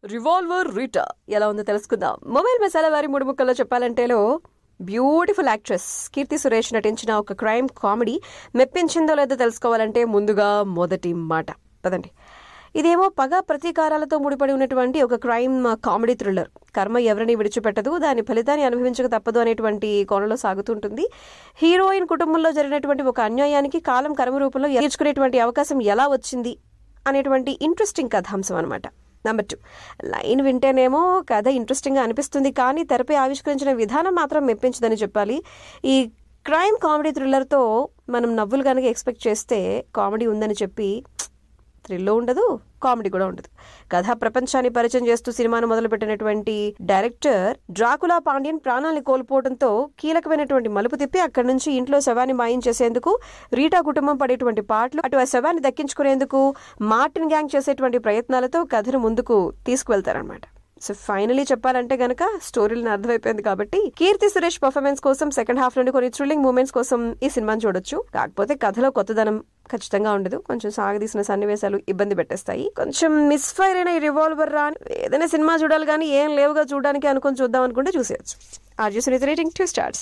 Revolver Rita ఎలా ఉందో తెలుసుకుందాం. మొబైల్ మసాలా వారి 3 ముక్కల్లో చెప్పాలంటేలో బ్యూటిఫుల్ యాక్ట్రెస్ కీర్తి సురేష్ నటించిన ఒక క్రైమ్ కామెడీ మెప్పించిందో లేదో తెలుసుకోవాలంటే ముందుగా మొదటి మాట పదండి. ఇదేమో పగ ప్రతీకారాలతో ముడిపడి ఉన్నటువంటి ఒక క్రైమ్ కామెడీ థ్రిల్లర్. కర్మ ఎవరిని విడిచిపెట్టదు, దాని ఫలితాన్ని అనుభవించక తప్పదు అనేటువంటి కోణంలో సాగుతుంటుంది. హీరోయిన్ కుటుంబంలో జరిగినటువంటి ఒక అన్యాయానికి కాలం కర్మ రూపంలో తీర్చుకునేటువంటి అవకాశం ఎలా వచ్చింది అనేటువంటి ఇంట్రెస్టింగ్ కథాంశం అనమాట. నెంబర్ 2, లైన్ వింటేనేమో కథ ఇంట్రెస్టింగ్గా అనిపిస్తుంది, కానీ తెరపై ఆవిష్కరించిన విధానం మాత్రం మెప్పించదని చెప్పాలి. ఈ క్రైమ్ కామెడీ థ్రిల్లర్తో మనం నవ్వులు కనుక ఎక్స్పెక్ట్ చేస్తే కామెడీ ఉందని చెప్పి థ్రిల్లో ఉండదు, కామెడీ కూడా ఉండదు. కథా ప్రపంచాన్ని పరిచయం చేస్తూ సినిమాను మొదలుపెట్టినటువంటి డైరెక్టర్ డ్రాకులా పాండ్యన్ ప్రాణాలను కోల్పోవడంతో కీలకమైనటువంటి మలుపు తిప్పి అక్కడి నుంచి ఇంట్లో శవాన్ని మాయం చేసేందుకు రీటా కుటుంబం పడేటువంటి పాటలు, అటు ఆ శవాన్ని దక్కించుకునేందుకు మార్టిన్ గ్యాంగ్ చేసేటువంటి ప్రయత్నాలతో కథను ముందుకు తీసుకువెళ్తారనమాట. సో ఫైనలీ చెప్పాలంటే గనక స్టోరీలను అర్థమైపోయింది కాబట్టి కీర్తి సురేష్ పర్ఫార్మెన్స్ కోసం సెకండ్ హాఫ్ నుండి కొన్ని థ్రిల్లింగ్ మూమెంట్స్ కోసం ఈ సినిమాని చూడొచ్చు. కాకపోతే కథలో కొత్తదనం ఖచ్చితంగా ఉండదు, కొంచెం సాగదీసిన సన్నివేశాలు ఇబ్బంది పెట్టేస్తాయి. కొంచెం మిస్ఫైర్ అయిన ఈ రివాల్వర్ రాని ఏదైనా సినిమా చూడాలి కానీ ఏం లేవుగా చూడడానికి అనుకుని చూద్దాం అనుకుంటే చూసేయచ్చు. RG Sunitha rating 2 stars.